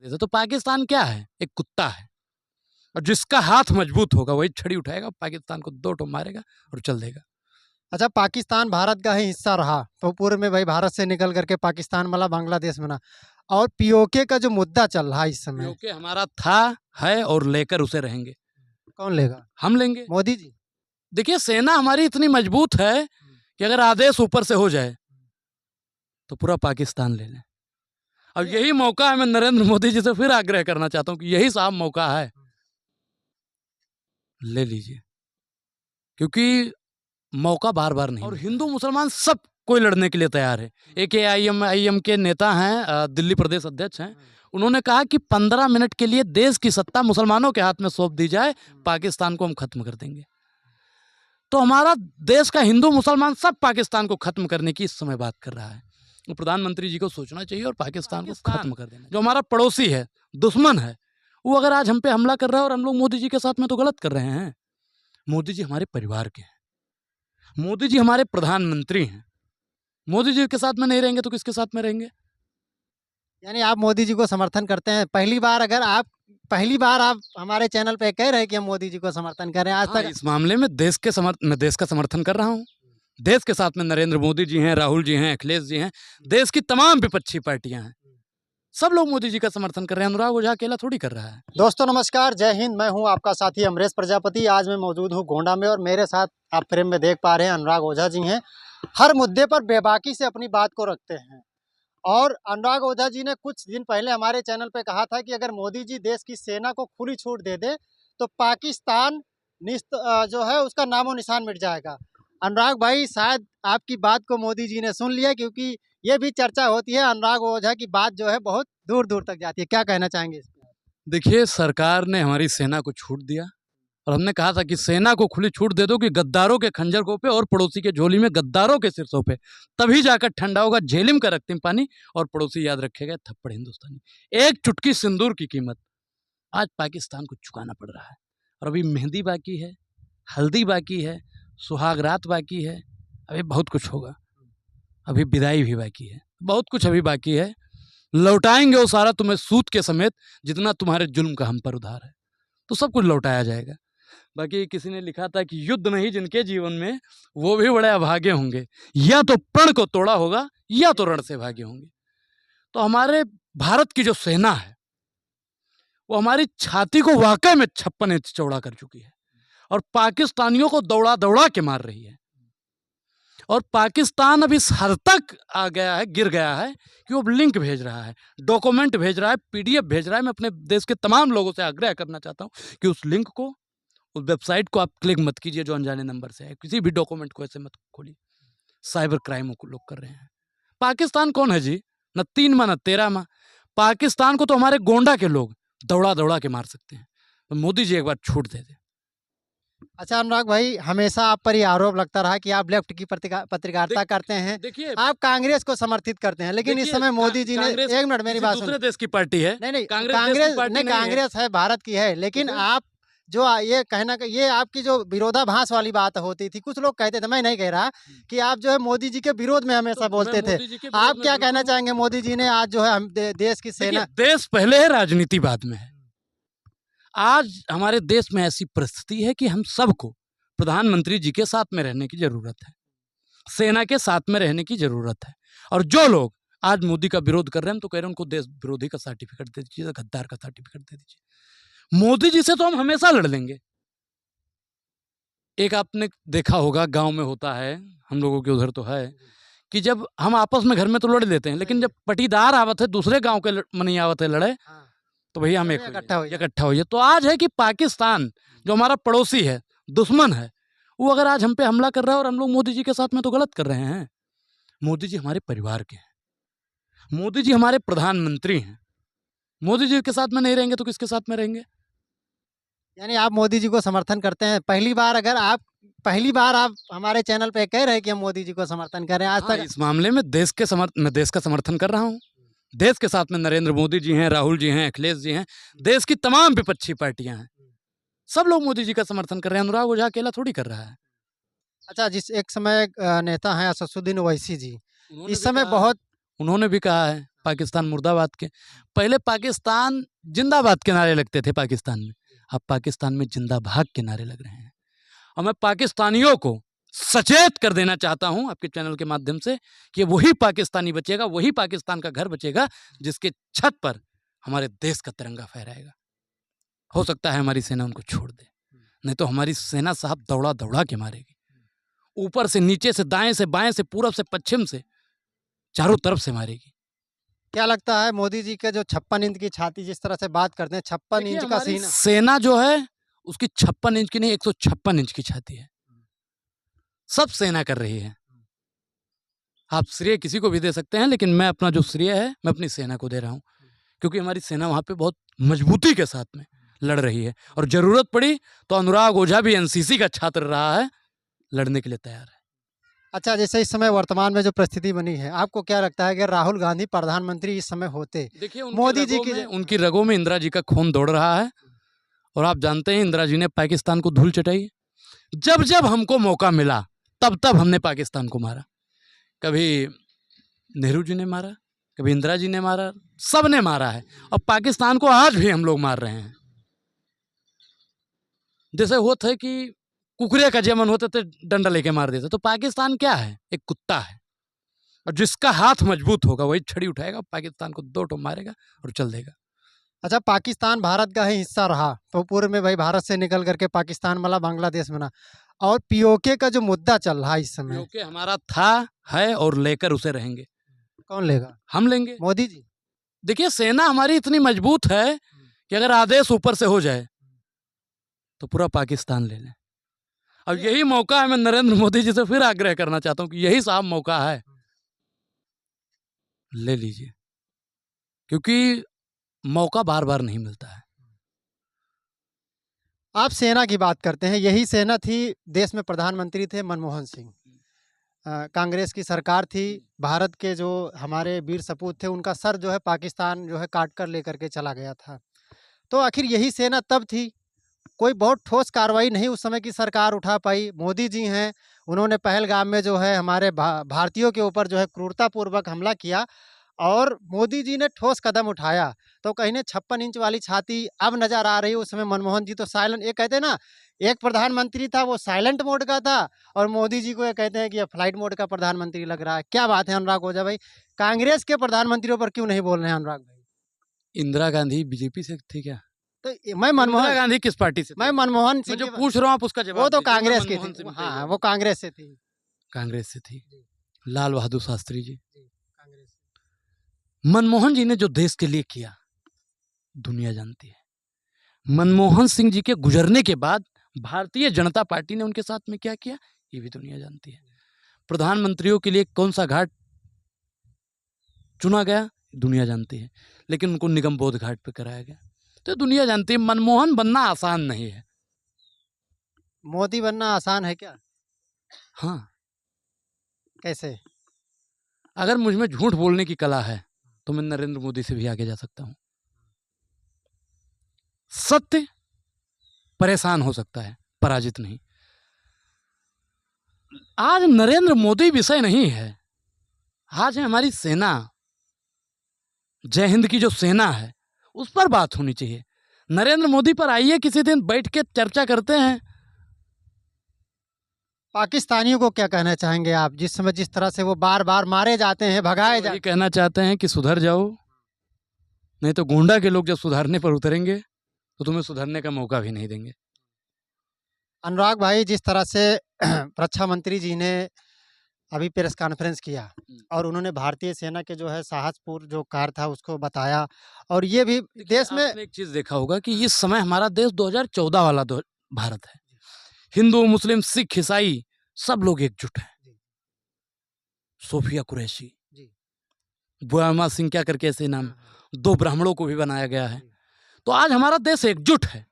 जैसे तो पाकिस्तान क्या है, एक कुत्ता है और जिसका हाथ मजबूत होगा वही छड़ी उठाएगा, पाकिस्तान को दो ठो मारेगा और चल देगा। अच्छा, पाकिस्तान भारत का ही हिस्सा रहा तो पूर्व में भाई भारत से निकल करके पाकिस्तान वाला बांग्लादेश बना। और पीओके का जो मुद्दा चल रहा है इस समय, पीओके हमारा था, है और लेकर उसे रहेंगे। कौन लेगा? हम लेंगे। मोदी जी। देखिए, सेना हमारी इतनी मजबूत है कि अगर आदेश ऊपर से हो जाए तो पूरा पाकिस्तान ले लें। और यही मौका है, मैं नरेंद्र मोदी जी से फिर आग्रह करना चाहता हूं कि यही साहब मौका है, ले लीजिए, क्योंकि मौका बार बार नहीं। और हिंदू मुसलमान सब कोई लड़ने के लिए तैयार है। एक AIM के नेता हैं, दिल्ली प्रदेश अध्यक्ष हैं, उन्होंने कहा कि 15 मिनट के लिए देश की सत्ता मुसलमानों के हाथ में सौंप दी जाए, पाकिस्तान को हम खत्म कर देंगे। तो हमारा देश का हिंदू मुसलमान सब पाकिस्तान को खत्म करने की इस समय बात कर रहा है। तो प्रधानमंत्री जी को सोचना चाहिए और पाकिस्तान को खत्म कर देना। जो हमारा पड़ोसी है, दुश्मन है, वो अगर आज हम पे हमला कर रहा है और हम लोग मोदी जी के साथ में, तो गलत कर रहे हैं। मोदी जी हमारे परिवार के हैं, मोदी जी हमारे प्रधानमंत्री हैं। मोदी जी के साथ में नहीं रहेंगे तो किसके साथ में रहेंगे? यानी आप मोदी जी को समर्थन करते हैं। पहली बार आप हमारे चैनल पे कह रहे हैं कि हम मोदी जी को समर्थन कर रहे हैं। आज हाँ, तक इस मामले में मैं देश का समर्थन कर रहा हूँ। देश के साथ में नरेंद्र मोदी जी हैं, राहुल जी हैं, अखिलेश जी हैं, देश की तमाम विपक्षी पार्टियां हैं, सब लोग मोदी जी का समर्थन कर रहे हैं। अनुराग ओझा अकेला थोड़ी कर रहा है। दोस्तों नमस्कार, जय हिंद। मैं हूं आपका साथी अमरेश प्रजापति। आज मैं मौजूद हूं गोंडा में और मेरे साथ आप फ्रेम में देख पा रहे हैं अनुराग ओझा जी हैं। हर मुद्दे पर बेबाकी से अपनी बात को रखते हैं। और अनुराग ओझा जी ने कुछ दिन पहले हमारे चैनल पे कहा था कि अगर मोदी जी देश की सेना को खुली छूट दे दे तो पाकिस्तान जो है उसका नामो निशान मिट जाएगा। अनुराग भाई, शायद आपकी बात को मोदी जी ने सुन लिया, क्योंकि ये भी चर्चा होती है अनुराग ओझा की बात जो है बहुत दूर दूर तक जाती है। क्या कहना चाहेंगे इस पर? देखिए, सरकार ने हमारी सेना को छूट दिया और हमने कहा था कि सेना को खुली छूट दे दो कि गद्दारों के खंजर को पे और पड़ोसी के झोली में गद्दारों के सिरसों पे, तभी जाकर ठंडा होगा झेलिम का रक्तिम पानी और पड़ोसी याद रखेगा थप्पड़ हिंदुस्तानी। एक चुटकी सिंदूर की कीमत आज पाकिस्तान को चुकाना पड़ रहा है। और अभी मेहंदी बाकी है, हल्दी बाकी है, सुहाग रात बाकी है, अभी बहुत कुछ होगा, अभी विदाई भी बाकी है, बहुत कुछ अभी बाकी है। लौटाएंगे वो सारा तुम्हें सूद के समेत, जितना तुम्हारे जुल्म का हम पर उधार है, तो सब कुछ लौटाया जाएगा। बाकी किसी ने लिखा था कि युद्ध नहीं जिनके जीवन में, वो भी बड़े अभागे होंगे, या तो प्रण को तोड़ा होगा या तो रण से भागे होंगे। तो हमारे भारत की जो सेना है वो हमारी छाती को वाकई में 56 इंच चौड़ा कर चुकी है और पाकिस्तानियों को दौड़ा दौड़ा के मार रही है। और पाकिस्तान अब इस हद तक आ गया है, गिर गया है कि वो लिंक भेज रहा है, डॉक्यूमेंट भेज रहा है, PDF भेज रहा है। मैं अपने देश के तमाम लोगों से आग्रह करना चाहता हूँ कि उस लिंक को, उस वेबसाइट को आप क्लिक मत कीजिए जो अनजाने नंबर से है। किसी भी डॉक्यूमेंट को ऐसे मत खोलिए। साइबर क्राइम को लोग कर रहे हैं। पाकिस्तान कौन है जी? न 3 माह न 13 माह। पाकिस्तान को तो हमारे गोंडा के लोग दौड़ा दौड़ा के मार सकते हैं। तो मोदी जी एक बार छूट दे दे। अच्छा अनुराग भाई, हमेशा आप पर ये आरोप लगता रहा कि आप लेफ्ट की पत्रकारिता करते हैं, देखिए, आप कांग्रेस को समर्थित करते हैं, लेकिन इस समय मोदी जी ने, एक मिनट मेरी बात दूसरे देश की पार्टी है। नहीं, कांग्रेस कांग्रेस है, भारत की है, लेकिन आप जो ये कहना, ये आपकी जो विरोधाभास वाली बात होती थी, कुछ लोग कहते थे, मैं नहीं कह रहा, कि आप जो है मोदी जी के विरोध में हमेशा बोलते थे। आप क्या कहना चाहेंगे? मोदी जी ने आज जो है हम देश की सेना, देश पहले है, राजनीति बाद में है। आज हमारे देश में ऐसी परिस्थिति है कि हम सबको प्रधानमंत्री जी के साथ में रहने की जरूरत है, सेना के साथ में रहने की जरूरत है। और जो लोग आज मोदी का विरोध कर रहे हैं, हम तो कह रहे हैं उनको देश विरोधी का सर्टिफिकेट दे दीजिए, गद्दार का सर्टिफिकेट दे दीजिए। मोदी जी से तो हम हमेशा लड़ लेंगे। एक आपने देखा होगा, गांव में होता है, हम लोगों के उधर तो है, कि जब हम आपस में घर में तो लड़ लेते हैं, लेकिन जब पटीदार आवत है, दूसरे गांव के मनी आवत है लड़े, तो भैया हम इकट्ठा हो जाए। तो आज है कि पाकिस्तान जो हमारा पड़ोसी है, दुश्मन है, वो अगर आज हम पे हमला कर रहा है और हम लोग मोदी जी के साथ में, तो गलत कर रहे हैं। मोदी जी हमारे परिवार के हैं, मोदी जी हमारे प्रधानमंत्री हैं। मोदी जी के साथ में नहीं रहेंगे तो किसके साथ में रहेंगे? यानी आप मोदी जी को समर्थन करते हैं। पहली बार आप हमारे चैनल पे कह रहे हैं कि हम मोदी जी को समर्थन कर रहे हैं। आज हाँ, तक इस मामले में मैं देश का समर्थन कर रहा हूँ। देश के साथ में नरेंद्र मोदी जी हैं, राहुल जी हैं, अखिलेश जी हैं, देश की तमाम विपक्षी पार्टियां हैं, सब लोग मोदी जी का समर्थन कर रहे हैं। अनुराग ओझा अकेला थोड़ी कर रहा है। अच्छा, एक समय नेता हैं असदुद्दीन ओवैसी जी, इस समय बहुत, उन्होंने भी कहा है पाकिस्तान मुर्दाबाद के। पहले पाकिस्तान जिंदाबाद के नारे लगते थे पाकिस्तान में, अब पाकिस्तान में जिंदा भाग के नारे लग रहे हैं। और मैं पाकिस्तानियों को सचेत कर देना चाहता हूं आपके चैनल के माध्यम से कि वही पाकिस्तानी बचेगा, वही पाकिस्तान का घर बचेगा जिसके छत पर हमारे देश का तिरंगा फहराएगा। हो सकता है हमारी सेना उनको छोड़ दे, नहीं तो हमारी सेना साहब दौड़ा दौड़ा के मारेगी, ऊपर से नीचे से, दाएं से बाएं से, पूरब से पश्चिम से, चारों तरफ से मारेगी। क्या लगता है मोदी जी के जो 56 इंच की छाती जिस तरह से बात करते हैं, 56 देखिए, इंच का हमारी सीना, सेना जो है उसकी 56 इंच की नहीं, 156 इंच की छाती है। सब सेना कर रही है। आप श्रेय किसी को भी दे सकते हैं, लेकिन मैं अपना जो श्रेय है मैं अपनी सेना को दे रहा हूं, क्योंकि हमारी सेना वहां पे बहुत मजबूती के साथ में लड़ रही है। और जरूरत पड़ी तो अनुराग ओझा भी एनसीसी का छात्र रहा है, लड़ने के लिए तैयार है। अच्छा, जैसे इस समय वर्तमान में जो परिस्थिति बनी है, आपको क्या लगता है कि राहुल गांधी प्रधानमंत्री इस समय होते, देखिए, मोदी जी की उनकी रगों में इंदिरा जी का खून दौड़ रहा है। और आप जानते हैं इंदिरा जी ने पाकिस्तान को धूल चटाई। जब जब हमको मौका मिला तब तब हमने पाकिस्तान को मारा। कभी नेहरू जी ने मारा, कभी इंदिरा जी ने मारा, सब ने मारा है। और पाकिस्तान को आज भी हम लोग मार रहे हैं। जैसे होता है कि कुकरे का जेमन होते थे, डंडा लेके मार देते। तो पाकिस्तान क्या है? एक कुत्ता है, और जिसका हाथ मजबूत होगा वही छड़ी उठाएगा, पाकिस्तान को दो ठो मारेगा और चल देगा। अच्छा, पाकिस्तान भारत का ही हिस्सा रहा तो पूर्व में भाई भारत से निकल करके पाकिस्तान वाला बांग्लादेश बना, और पीओके का जो मुद्दा चल रहा है इस समय, क्योंकि हमारा था, है और लेकर उसे रहेंगे। कौन लेगा? हम लेंगे। मोदी जी। देखिए, सेना हमारी इतनी मजबूत है कि अगर आदेश ऊपर से हो जाए तो पूरा पाकिस्तान ले लें। अब यही मौका है, मैं नरेंद्र मोदी जी से फिर आग्रह करना चाहता हूं कि यही साहब मौका है, ले लीजिए, क्योंकि मौका बार बार नहीं मिलता है। आप सेना की बात करते हैं, यही सेना थी, देश में प्रधानमंत्री थे मनमोहन सिंह, कांग्रेस की सरकार थी, भारत के जो हमारे वीर सपूत थे उनका सर जो है पाकिस्तान जो है काट कर लेकर के चला गया था। तो आखिर यही सेना तब थी, कोई बहुत ठोस कार्रवाई नहीं उस समय की सरकार उठा पाई। मोदी जी हैं, उन्होंने पहलगाम में जो है हमारे भारतीयों के ऊपर जो है क्रूरतापूर्वक हमला किया, और मोदी जी ने ठोस कदम उठाया। तो कहीं ने 56 इंच वाली छाती अब नजर आ रही है, उस समय मनमोहन जी तो साइलेंट, ये कहते हैं ना, एक प्रधानमंत्री था वो साइलेंट मोड का था, और मोदी जी को ये कहते हैं कि ये फ्लाइट मोड का प्रधानमंत्री लग रहा है। क्या बात है अनुराग ओझा भाई, कांग्रेस के प्रधानमंत्रियों पर क्यों नहीं बोल रहे हैं अनुराग भाई? इंदिरा गांधी बीजेपी से थी क्या? तो मैं इंदिरा मनमोहन गांधी किस पार्टी से थी? मैं मनमोहन मैं सिंह जो की पूछ रहा हूँ आप उसका जवाब वो तो दीजिए। मैं कांग्रेस की मनमोहन थी, सिंह से हाँ बताइए। वो कांग्रेस से थी। कांग्रेस से थी। लाल बहादुर शास्त्री जी। कांग्रेस। मनमोहन जी ने जो देश के लिए किया दुनिया जानती है। मनमोहन सिंह जी के गुजरने के बाद भारतीय जनता पार्टी ने उनके साथ में क्या किया ये भी दुनिया जानती है। प्रधानमंत्रियों के लिए कौन सा घाट चुना गया दुनिया जानती है, लेकिन उनको निगम बोध घाट पे कराया गया, तो दुनिया जानती है। मनमोहन बनना आसान नहीं है। मोदी बनना आसान है क्या? हाँ, कैसे? अगर मुझ में झूठ बोलने की कला है तो मैं नरेंद्र मोदी से भी आगे जा सकता हूं। सत्य परेशान हो सकता है, पराजित नहीं। आज नरेंद्र मोदी विषय नहीं है, आज है हमारी सेना, जय हिंद की जो सेना है उस पर बात होनी चाहिए। नरेंद्र मोदी पर आइए किसी दिन बैठ के चर्चा करते हैं। पाकिस्तानियों को क्या कहना चाहेंगे आप, जिस समय जिस तरह से वो बार बार मारे जाते हैं, भगाए ये जाते कहना चाहते हैं कि सुधर जाओ, नहीं तो गोंडा के लोग जब सुधारने पर उतरेंगे तो तुम्हें सुधरने का मौका भी नहीं देंगे। अनुराग भाई, जिस तरह से रक्षा मंत्री जी ने अभी प्रेस कॉन्फ्रेंस किया और उन्होंने भारतीय सेना के जो है साहसपूर्ण जो कार्य था उसको बताया, और ये भी देश में आपने एक चीज देखा होगा कि इस समय हमारा देश 2014 वाला भारत है। हिंदू, मुस्लिम, सिख, ईसाई सब लोग एकजुट हैं। सोफिया कुरैशी, बुआमा सिंह क्या करके ऐसे नाम, 2 ब्राह्मणों को भी बनाया गया है। तो आज हमारा देश एकजुट है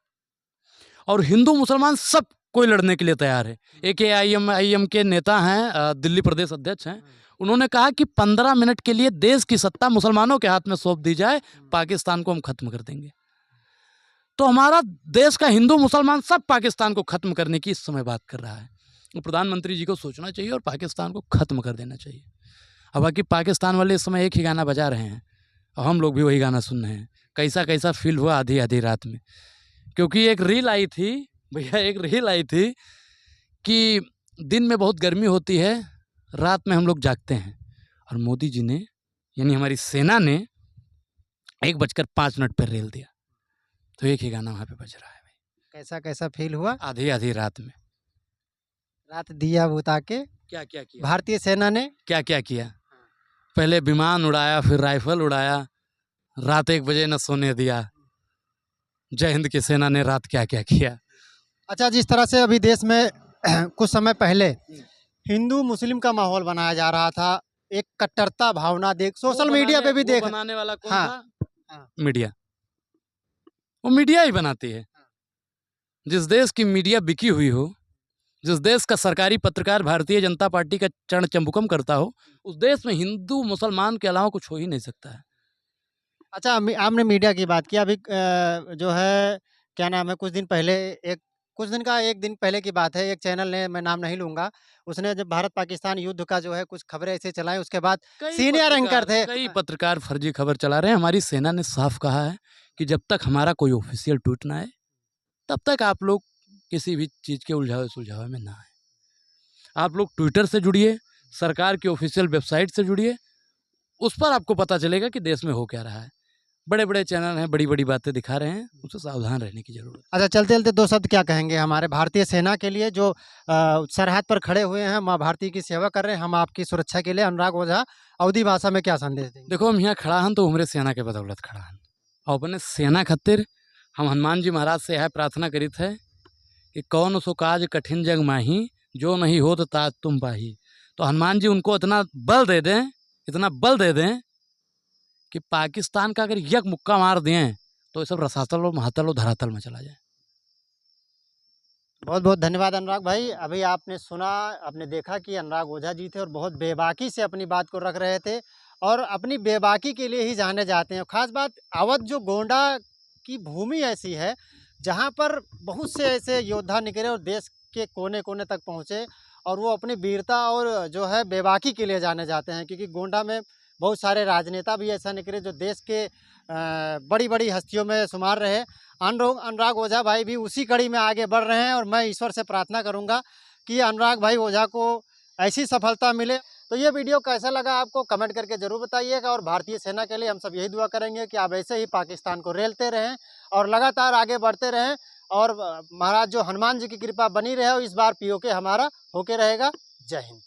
और हिंदू मुसलमान सब कोई लड़ने के लिए तैयार है। एक AIM के नेता हैं, दिल्ली प्रदेश अध्यक्ष हैं, उन्होंने कहा कि 15 मिनट के लिए देश की सत्ता मुसलमानों के हाथ में सौंप दी जाए, पाकिस्तान को हम खत्म कर देंगे। तो हमारा देश का हिंदू मुसलमान सब पाकिस्तान को खत्म करने की इस समय बात कर रहा है। तो प्रधानमंत्री जी को सोचना चाहिए और पाकिस्तान को खत्म कर देना चाहिए। अब बाकी पाकिस्तान वाले इस समय एक ही गाना बजा रहे हैं, और हम लोग भी वही गाना सुन रहे हैं। कैसा कैसा फील हुआ आधी आधी रात में, क्योंकि एक रील आई थी भैया, एक रील आई थी कि दिन में बहुत गर्मी होती है, रात में हम लोग जागते हैं, और मोदी जी ने यानी हमारी सेना ने 1:05 पर रेल दिया। तो एक ही गाना वहाँ पे बज रहा है भाई। कैसा कैसा फील हुआ आधी आधी रात में रात दिया बुता के क्या क्या किया, भारतीय सेना ने क्या क्या किया। पहले विमान उड़ाया, फिर राइफल उड़ाया, रात 1 बजे न सोने दिया। जय हिंद की सेना ने रात क्या क्या किया। अच्छा, जिस तरह से अभी देश में कुछ समय पहले हिंदू मुस्लिम का माहौल बनाया जा रहा था, एक कट्टरता भावना देख सोशल मीडिया पे भी वो देख बनाने वाला कौन हाँ, था? हाँ। मीडिया। वो मीडिया ही बनाती है। जिस देश की मीडिया बिकी हुई हो, जिस देश का सरकारी पत्रकार भारतीय जनता पार्टी का चरण चंबुकम करता हो, उस देश में हिंदू मुसलमान के अलावा कुछ हो ही नहीं सकता है। अच्छा, आपने मीडिया की बात की अभी जो है क्या नाम है, एक दिन पहले की बात है, एक चैनल ने, मैं नाम नहीं लूंगा, उसने जब भारत पाकिस्तान युद्ध का जो है कुछ खबरें ऐसे चलाई, उसके बाद सीनियर एंकर थे कई पत्रकार फर्जी खबर चला रहे हैं। हमारी सेना ने साफ कहा है कि जब तक हमारा कोई ऑफिशियल ट्वीट ना आए, तब तक आप लोग किसी भी चीज़ के उलझावे सुलझावे में ना आए। आप लोग ट्विटर से जुड़िए, सरकार की ऑफिशियल वेबसाइट से जुड़िए, उस पर आपको पता चलेगा कि देश में हो क्या रहा है। बड़े बड़े चैनल हैं, बड़ी बड़ी बातें दिखा रहे हैं, उससे सावधान रहने की जरूरत है। अच्छा, चलते चलते 2 शब्द क्या कहेंगे हमारे भारतीय सेना के लिए जो सरहद पर खड़े हुए हैं, माँ भारती की सेवा कर रहे हैं, हम आपकी सुरक्षा के लिए, अनुराग ओझा अवधी भाषा में क्या संदेश देंगे? देखो, हम यहाँ खड़ा हन तो हमारे सेना के बदौलत खड़ा हन, और अपने सेना खातिर हम हनुमान जी महाराज से यह प्रार्थना करित है कि कौन सो काज कठिन जग माही, जो नहीं हो तो ताज तुम पाही। तो हनुमान जी उनको इतना बल दे दें, इतना बल दे दें कि पाकिस्तान का अगर यक मुक्का मार दें तो ये सब रसातल और महातल और धरातल में चला जाए। बहुत बहुत धन्यवाद अनुराग भाई। अभी आपने सुना, आपने देखा कि अनुराग ओझा जी थे और बहुत बेबाकी से अपनी बात को रख रहे थे, और अपनी बेबाकी के लिए ही जाने जाते हैं। खास बात, अवध जो गोंडा की भूमि ऐसी है जहाँ पर बहुत से ऐसे योद्धा निकले और देश के कोने कोने तक पहुँचे, और वो अपनी वीरता और जो है बेबाकी के लिए जाने जाते हैं, क्योंकि गोंडा में बहुत सारे राजनेता भी ऐसा निकले जो देश के बड़ी बड़ी हस्तियों में शुमार रहे। अनुराग ओझा भाई भी उसी कड़ी में आगे बढ़ रहे हैं, और मैं ईश्वर से प्रार्थना करूंगा कि अनुराग भाई ओझा को ऐसी सफलता मिले। तो ये वीडियो कैसा लगा आपको कमेंट करके ज़रूर बताइएगा, और भारतीय सेना के लिए हम सब यही दुआ करेंगे कि आप ऐसे ही पाकिस्तान को रेलते रहें और लगातार आगे बढ़ते रहें, और महाराज जो हनुमान जी की कृपा बनी रहे, और इस बार पीओके हमारा होके रहेगा। जय हिंद।